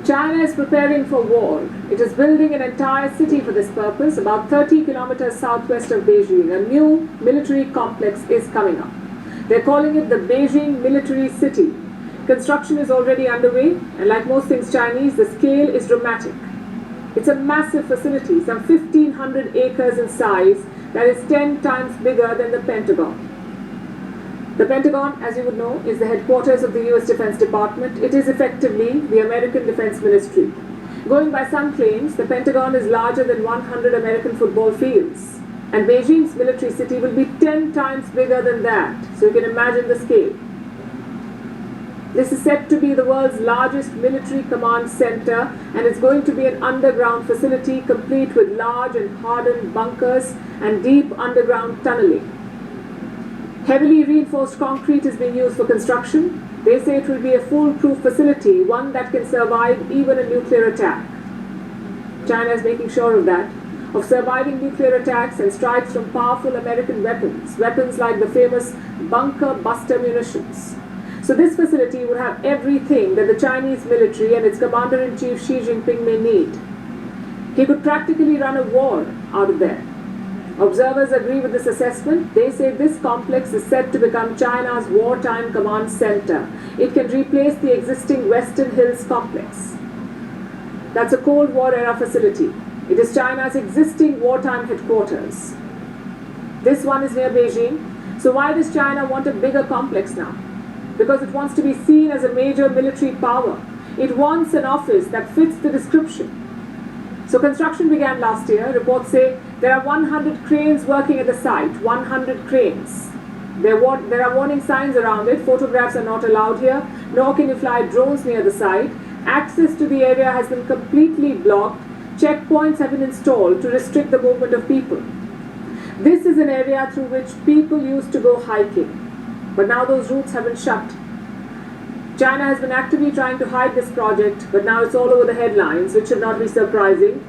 China is preparing for war. It is building an entire city for this purpose, about 30 kilometers southwest of Beijing. A new military complex is coming up. They're calling it the Beijing Military City. Construction is already underway, and like most things Chinese, the scale is dramatic. It's a massive facility, some 1,500 acres in size, that is 10 times bigger than the Pentagon. The Pentagon, as you would know, is the headquarters of the US Defense Department. It is effectively the American Defense Ministry. Going by some claims, the Pentagon is larger than 100 American football fields. And Beijing's military city will be 10 times bigger than that. So you can imagine the scale. This is said to be the world's largest military command center, and it's going to be an underground facility complete with large and hardened bunkers and deep underground tunneling. Heavily reinforced concrete is being used for construction. They say it will be a foolproof facility, one that can survive even a nuclear attack. China is making sure of that, of surviving nuclear attacks and strikes from powerful American weapons like the famous bunker buster munitions. So this facility would have everything that the Chinese military and its commander-in-chief Xi Jinping may need. He could practically run a war out of there. Observers agree with this assessment. They say this complex is set to become China's wartime command center. It can replace the existing Western Hills complex. That's a Cold War era facility. It is China's existing wartime headquarters. This one is near Beijing. So why does China want a bigger complex now? Because it wants to be seen as a major military power. It wants an office that fits the description. So construction began last year. Reports say there are 100 cranes working at the site, 100 cranes. There are warning signs around it. Photographs are not allowed here, nor can you fly drones near the site. Access to the area has been completely blocked. Checkpoints have been installed to restrict the movement of people. This is an area through which people used to go hiking. But now those routes have been shut. China has been actively trying to hide this project, but now it's all over the headlines, which should not be surprising.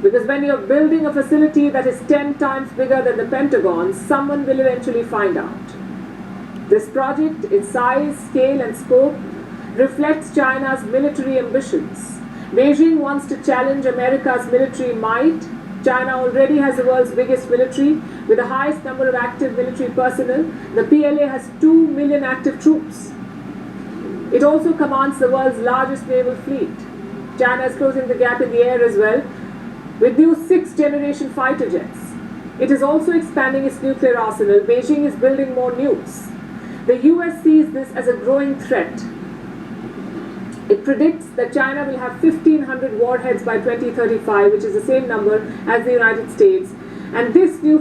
Because when you're building a facility that is 10 times bigger than the Pentagon, someone will eventually find out. This project, its size, scale and scope, reflects China's military ambitions. Beijing wants to challenge America's military might. China already has the world's biggest military, with the highest number of active military personnel. The PLA has 2 million active troops. It also commands the world's largest naval fleet. China is closing the gap in the air as well, with new 6th-generation fighter jets. It is also expanding its nuclear arsenal. Beijing is building more nukes. The US sees this as a growing threat. It predicts that China will have 1,500 warheads by 2035, which is the same number as the United States. And this new